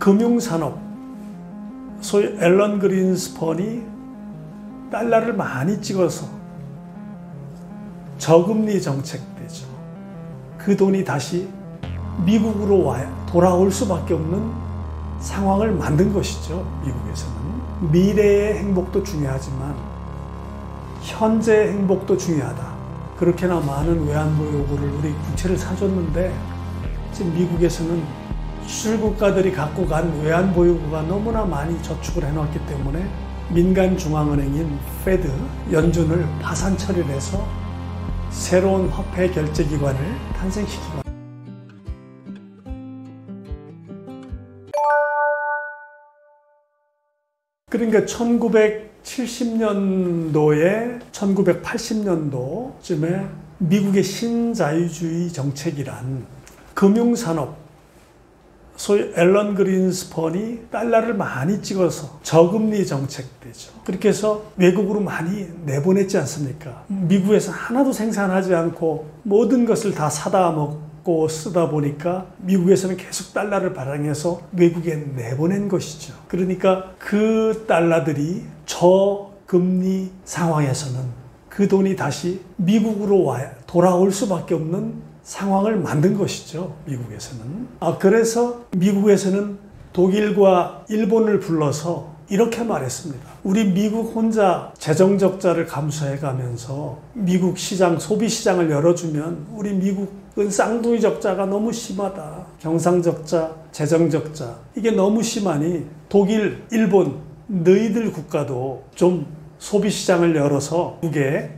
금융산업, 소위 앨런 그린스펀이 달러를 많이 찍어서 저금리 정책되죠. 그 돈이 다시 미국으로 돌아올 수밖에 없는 상황을 만든 것이죠. 미국에서는 미래의 행복도 중요하지만 현재의 행복도 중요하다. 그렇게나 많은 외환보 요구를 우리 국채를 사줬는데 지금 미국에서는 수출국가들이 갖고 간 외환보 요구가 너무나 많이 저축을 해놨기 때문에 민간 중앙은행인 페드, 연준을 파산 처리를 해서 새로운 화폐 결제 기관을 탄생시키고 그러니까 1970년도에 1980년도쯤에 미국의 신자유주의 정책이란 금융산업, 소위 앨런 그린스펀이 달러를 많이 찍어서 저금리 정책되죠. 그렇게 해서 외국으로 많이 내보냈지 않습니까? 미국에서 하나도 생산하지 않고 모든 것을 다 사다 먹고 쓰다 보니까 미국에서는 계속 달러를 발행해서 외국에 내보낸 것이죠. 그러니까 그 달러들이 저금리 상황에서는 그 돈이 다시 미국으로 돌아올 수밖에 없는 상황을 만든 것이죠. 미국에서는. 그래서 미국에서는 독일과 일본을 불러서 이렇게 말했습니다. 우리 미국 혼자 재정적자를 감소해가면서 미국 시장, 소비시장을 열어주면 우리 미국은 쌍둥이 적자가 너무 심하다. 경상적자, 재정적자 이게 너무 심하니 독일, 일본 너희들 국가도 좀 소비시장을 열어서 미국에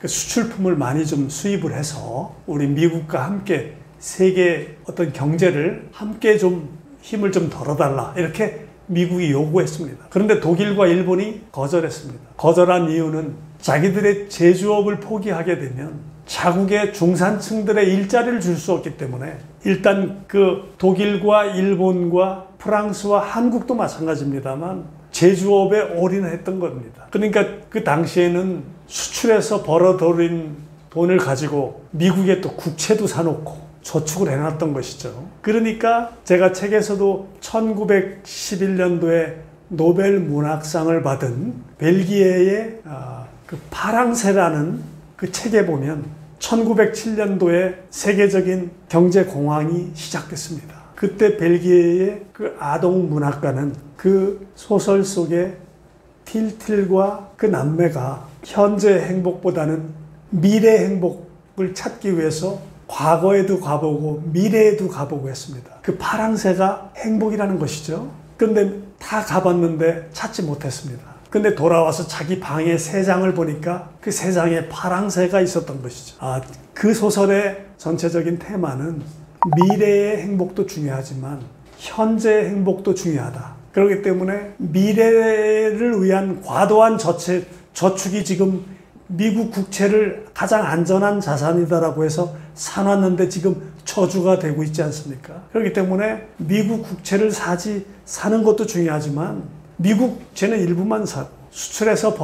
수출품을 많이 좀 수입을 해서 우리 미국과 함께 세계 어떤 경제를 함께 좀 힘을 좀 덜어달라 이렇게 미국이 요구했습니다. 그런데 독일과 일본이 거절했습니다. 거절한 이유는 자기들의 제조업을 포기하게 되면 자국의 중산층들의 일자리를 줄 수 없기 때문에 일단 그 독일과 일본과 프랑스와 한국도 마찬가지입니다만 제조업에 올인했던 겁니다. 그러니까 그 당시에는 수출해서 벌어들인 돈을 가지고 미국에 또 국채도 사놓고 저축을 해놨던 것이죠. 그러니까 제가 책에서도 1911년도에 노벨 문학상을 받은 벨기에의 그 파랑새라는 그 책에 보면 1907년도에 세계적인 경제공황이 시작됐습니다. 그때 벨기에의 그 아동 문학가는 그 소설 속에 틸틸과 그 남매가 현재 행복보다는 미래 행복을 찾기 위해서 과거에도 가보고 미래에도 가보고 했습니다. 그 파랑새가 행복이라는 것이죠. 근데 다 가봤는데 찾지 못했습니다. 근데 돌아와서 자기 방의 세 장을 보니까 그 세 장에 파랑새가 있었던 것이죠. 그 소설의 전체적인 테마는 미래의 행복도 중요하지만 현재의 행복도 중요하다. 그렇기 때문에 미래를 위한 과도한 저축이 지금 미국 국채를 가장 안전한 자산이다라고 해서 사놨는데 지금 저주가 되고 있지 않습니까? 그렇기 때문에 미국 국채를 사는 것도 중요하지만 미국 국채는 일부만 사고 수출해서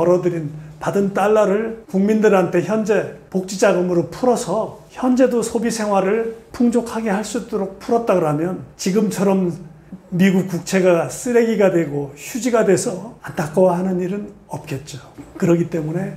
받은 달러를 국민들한테 현재 복지자금으로 풀어서 현재도 소비 생활을 풍족하게 할 수 있도록 풀었다 그러면 지금처럼 미국 국채가 쓰레기가 되고 휴지가 돼서 안타까워하는 일은 없겠죠. 그렇기 때문에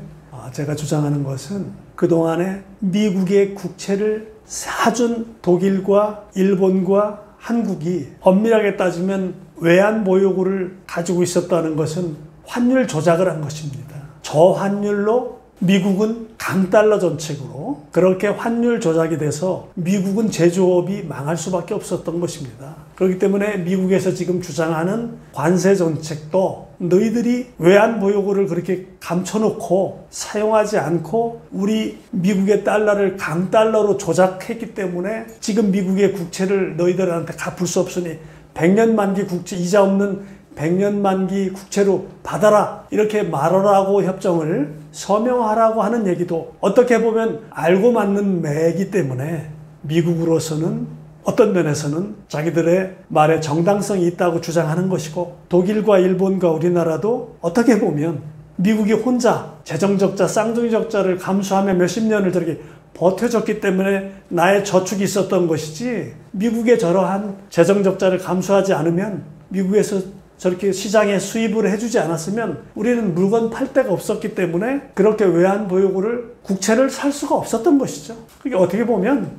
제가 주장하는 것은 그동안에 미국의 국채를 사준 독일과 일본과 한국이 엄밀하게 따지면 외환보 요구를 가지고 있었다는 것은 환율 조작을 한 것입니다. 저환율로 미국은 강달러 정책으로 그렇게 환율 조작이 돼서 미국은 제조업이 망할 수밖에 없었던 것입니다. 그렇기 때문에 미국에서 지금 주장하는 관세 정책도 너희들이 외환보 요구를 그렇게 감춰놓고 사용하지 않고 우리 미국의 달러를 강달러로 조작했기 때문에 지금 미국의 국채를 너희들한테 갚을 수 없으니 100년 만기 국채 이자 없는 100년 만기 국채로 받아라 이렇게 말하라고 협정을 서명하라고 하는 얘기도 어떻게 보면 알고 맞는 매이기 때문에 미국으로서는 어떤 면에서는 자기들의 말에 정당성이 있다고 주장하는 것이고 독일과 일본과 우리나라도 어떻게 보면 미국이 혼자 재정적자, 쌍둥이 적자를 감수하며 몇십 년을 저렇게 버텨줬기 때문에 나의 저축이 있었던 것이지, 미국의 저러한 재정 적자를 감수하지 않으면, 미국에서 저렇게 시장에 수입을 해주지 않았으면 우리는 물건 팔 데가 없었기 때문에 그렇게 외환보유고를, 국채를 살 수가 없었던 것이죠. 그게 어떻게 보면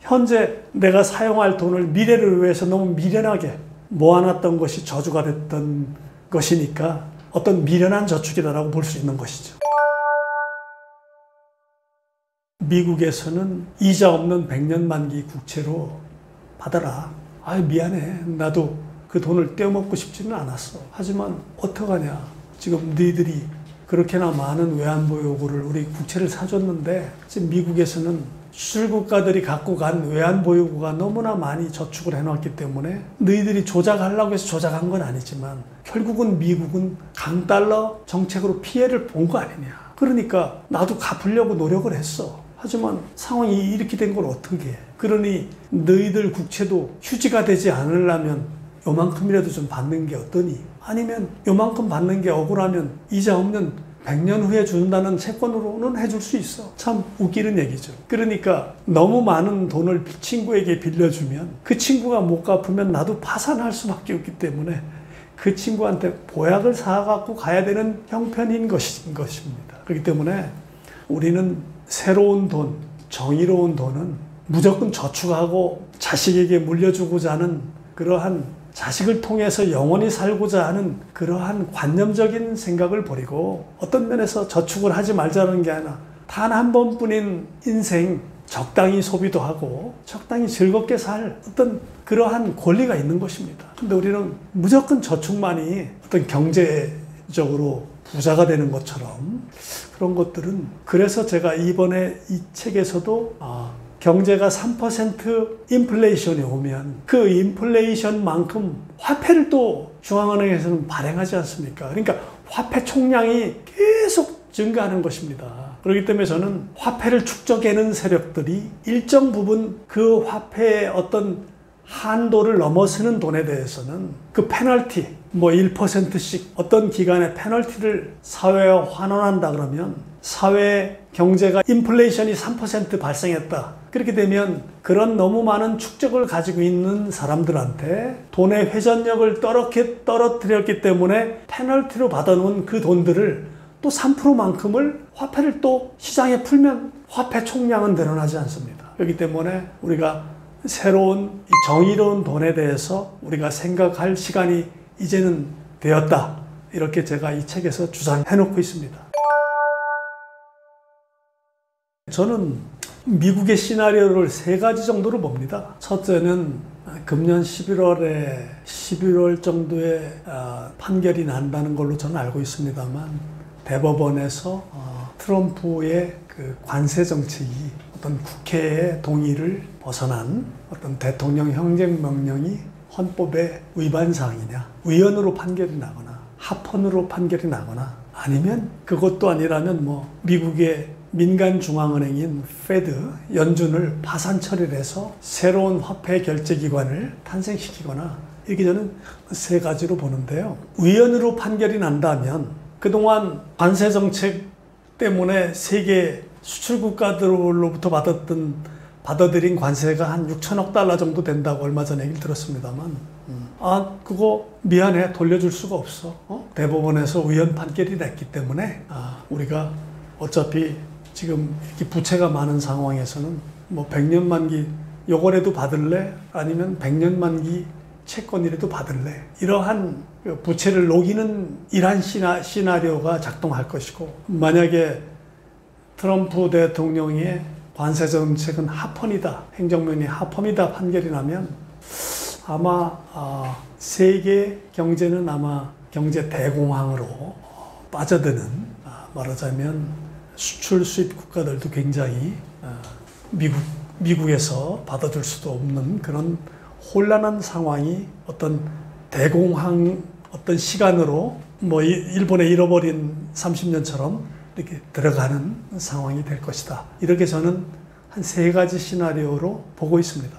현재 내가 사용할 돈을 미래를 위해서 너무 미련하게 모아놨던 것이 저주가 됐던 것이니까 어떤 미련한 저축이다라고 볼 수 있는 것이죠. 미국에서는 이자 없는 100년 만기 국채로 받아라. 아유, 미안해. 나도 그 돈을 떼어먹고 싶지는 않았어. 하지만 어떡하냐. 지금 너희들이 그렇게나 많은 외환보유고를, 우리 국채를 사줬는데 지금 미국에서는 수출국가들이 갖고 간 외환보유고가 너무나 많이 저축을 해놨기 때문에 너희들이 조작하려고 해서 조작한 건 아니지만 결국은 미국은 강달러 정책으로 피해를 본 거 아니냐. 그러니까 나도 갚으려고 노력을 했어. 하지만 상황이 이렇게 된 걸 어떻게 해. 그러니 너희들 국채도 휴지가 되지 않으려면 요만큼이라도 좀 받는 게 어떠니? 아니면 요만큼 받는 게 억울하면 이자 없는 100년 후에 준다는 채권으로는 해줄 수 있어. 참 웃기는 얘기죠. 그러니까 너무 많은 돈을 친구에게 빌려주면 그 친구가 못 갚으면 나도 파산할 수밖에 없기 때문에 그 친구한테 보약을 사갖고 가야 되는 형편인 것입니다. 그렇기 때문에 우리는 새로운 돈, 정의로운 돈은 무조건 저축하고 자식에게 물려주고자 하는, 그러한 자식을 통해서 영원히 살고자 하는 그러한 관념적인 생각을 버리고 어떤 면에서 저축을 하지 말자는 게 아니라 단 한 번뿐인 인생 적당히 소비도 하고 적당히 즐겁게 살 어떤 그러한 권리가 있는 것입니다. 근데 우리는 무조건 저축만이 어떤 경제적으로 부자가 되는 것처럼 그런 것들은, 그래서 제가 이번에 이 책에서도 경제가 3% 인플레이션이 오면 그 인플레이션만큼 화폐를 또 중앙은행에서는 발행하지 않습니까? 그러니까 화폐 총량이 계속 증가하는 것입니다. 그렇기 때문에 저는 화폐를 축적해내는 세력들이 일정 부분 그 화폐의 어떤 한도를 넘어서는 돈에 대해서는 그 페널티, 1%씩 어떤 기간에 페널티를 사회에 환원한다 그러면, 사회 경제가 인플레이션이 3% 발생했다. 그렇게 되면 그런 너무 많은 축적을 가지고 있는 사람들한테 돈의 회전력을 떨어뜨렸기 때문에 페널티로 받아놓은 그 돈들을 또 3%만큼을 화폐를 또 시장에 풀면 화폐 총량은 늘어나지 않습니다. 그렇기 때문에 우리가 새로운 정의로운 돈에 대해서 우리가 생각할 시간이 이제는 되었다. 이렇게 제가 이 책에서 주장해 놓고 있습니다. 저는 미국의 시나리오를 3가지 정도로 봅니다. 첫째는 금년 11월 정도에 판결이 난다는 걸로 저는 알고 있습니다만, 대법원에서 트럼프의 그 관세 정책이 어떤 국회의 동의를 벗어난 어떤 대통령 행정명령이 헌법의 위반 사항이냐, 위헌으로 판결이 나거나 합헌으로 판결이 나거나, 아니면 그것도 아니라면 미국의 민간 중앙은행인 페드, 연준을 파산 처리를 해서 새로운 화폐 결제기관을 탄생시키거나, 이렇게 저는 3가지로 보는데요. 위헌으로 판결이 난다면 그동안 관세 정책 때문에 세계 수출국가들로부터 받아들인 관세가 한 6천억 달러 정도 된다고 얼마 전에 얘기를 들었습니다만, 그거 미안해, 돌려줄 수가 없어. 대법원에서 위헌 판결이 났기 때문에 우리가 어차피 지금 이렇게 부채가 많은 상황에서는 100년 만기 요거라도 받을래? 아니면 100년 만기 채권이라도 받을래? 이러한 부채를 녹이는 이러한 시나리오가 작동할 것이고, 만약에 트럼프 대통령의 관세 정책은 합헌이다, 행정명령이 합헌이다 판결이 나면 아마 세계 경제는 아마 경제 대공황으로 빠져드는, 말하자면 수출 수입 국가들도 굉장히 미국에서 받아줄 수도 없는 그런 혼란한 상황이 어떤 대공황 어떤 시간으로 일본에 잃어버린 30년처럼 이렇게 들어가는 상황이 될 것이다. 이렇게 저는 한 3가지 시나리오로 보고 있습니다.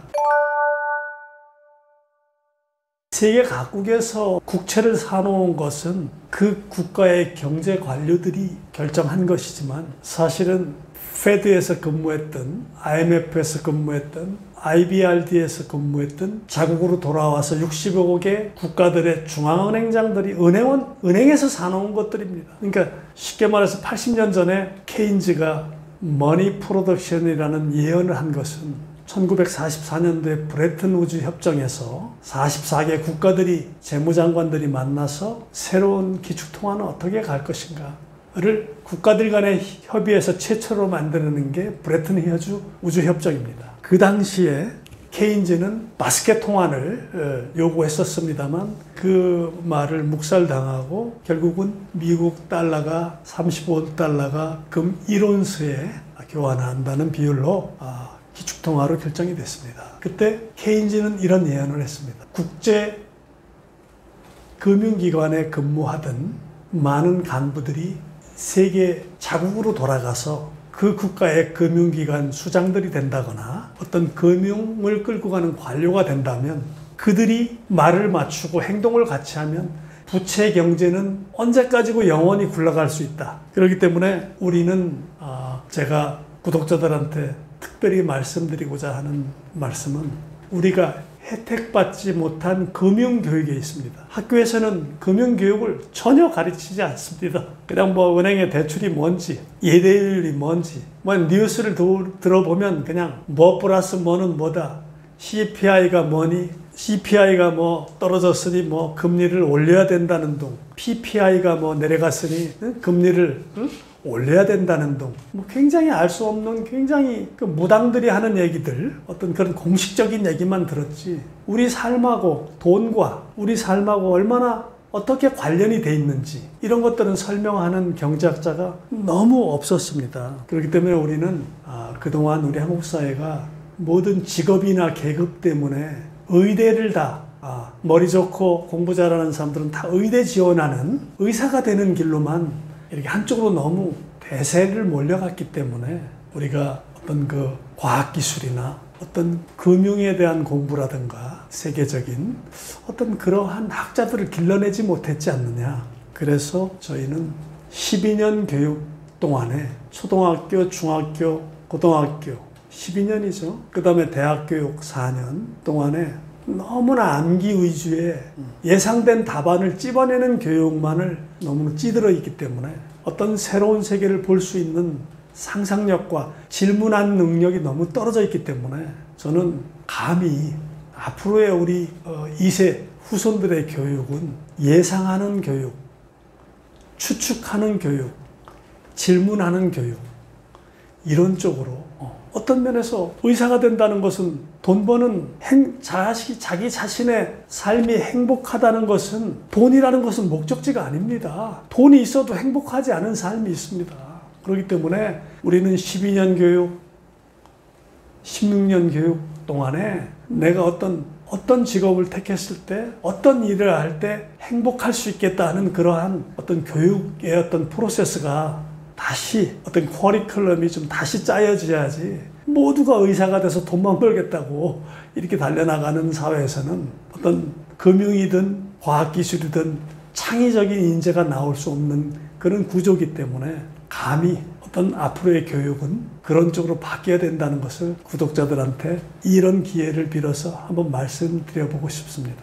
세계 각국에서 국채를 사놓은 것은 그 국가의 경제 관료들이 결정한 것이지만 사실은 페드에서 근무했던, IMF에서 근무했던, IBRD에서 근무했던 자국으로 돌아와서 60여 개 국가들의 중앙은행장들이 은행에서 사놓은 것들입니다. 그러니까 쉽게 말해서 80년 전에 케인즈가 머니 프로덕션이라는 예언을 한 것은 1944년도에 브레튼 우즈 협정에서 44개 국가들이 재무장관들이 만나서 새로운 기축통화는 어떻게 갈 것인가를 국가들 간의 협의에서 최초로 만드는 게 브레튼 우즈 협정입니다. 그 당시에 케인즈는 바스켓 통화를 요구했었습니다만 그 말을 묵살당하고 결국은 미국 달러가 35달러가 금 1온스에 교환한다는 비율로 기축통화로 결정이 됐습니다. 그때 케인즈는 이런 예언을 했습니다. 국제 금융기관에 근무하던 많은 간부들이 세계 자국으로 돌아가서 그 국가의 금융기관 수장들이 된다거나 어떤 금융을 끌고 가는 관료가 된다면 그들이 말을 맞추고 행동을 같이 하면 부채 경제는 언제까지고 영원히 굴러갈 수 있다. 그렇기 때문에 우리는 제가 구독자들한테 특별히 말씀드리고자 하는 말씀은 우리가 혜택받지 못한 금융교육에 있습니다. 학교에서는 금융교육을 전혀 가르치지 않습니다. 그냥 뭐 은행의 대출이 뭔지, 예대율이 뭔지, 뭐 뉴스를 들어보면 그냥 뭐 플러스 뭐는 뭐다, CPI가 뭐니, CPI가 뭐 떨어졌으니 뭐 금리를 올려야 된다는 둥, PPI가 뭐 내려갔으니 금리를 올려야 된다는 둥, 뭐 굉장히 알 수 없는 굉장히 그 무당들이 하는 얘기들, 어떤 그런 공식적인 얘기만 들었지 우리 삶하고 돈과 우리 삶하고 얼마나 어떻게 관련이 돼 있는지 이런 것들은 설명하는 경제학자가 너무 없었습니다. 그렇기 때문에 우리는 그동안 우리 한국 사회가 모든 직업이나 계급 때문에 의대를 다 머리 좋고 공부 잘하는 사람들은 다 의대 지원하는 의사가 되는 길로만 이렇게 한쪽으로 너무 대세를 몰려갔기 때문에 우리가 어떤 그 과학기술이나 어떤 금융에 대한 공부라든가 세계적인 어떤 그러한 학자들을 길러내지 못했지 않느냐. 그래서 저희는 12년 교육 동안에 초등학교, 중학교, 고등학교 12년이죠. 그 다음에 대학교육 4년 동안에 너무나 암기 위주의 예상된 답안을 찝어내는 교육만을 너무 찌들어 있기 때문에 어떤 새로운 세계를 볼 수 있는 상상력과 질문하는 능력이 너무 떨어져 있기 때문에 저는 감히 앞으로의 우리 2세 후손들의 교육은 예상하는 교육, 추측하는 교육, 질문하는 교육 이런 쪽으로 어떤 면에서 의사가 된다는 것은 돈 버는 자기 자신의 삶이 행복하다는 것은 돈이라는 것은 목적지가 아닙니다. 돈이 있어도 행복하지 않은 삶이 있습니다. 그렇기 때문에 우리는 12년 교육, 16년 교육 동안에 내가 어떤 직업을 택했을 때 어떤 일을 할 때 행복할 수 있겠다 하는 그러한 어떤 교육의 어떤 프로세스가 다시 어떤 커리큘럼이 좀 다시 짜여져야지 모두가 의사가 돼서 돈만 벌겠다고 이렇게 달려나가는 사회에서는 어떤 금융이든 과학기술이든 창의적인 인재가 나올 수 없는 그런 구조이기 때문에 감히 어떤 앞으로의 교육은 그런 쪽으로 바뀌어야 된다는 것을 구독자들한테 이런 기회를 빌어서 한번 말씀드려보고 싶습니다.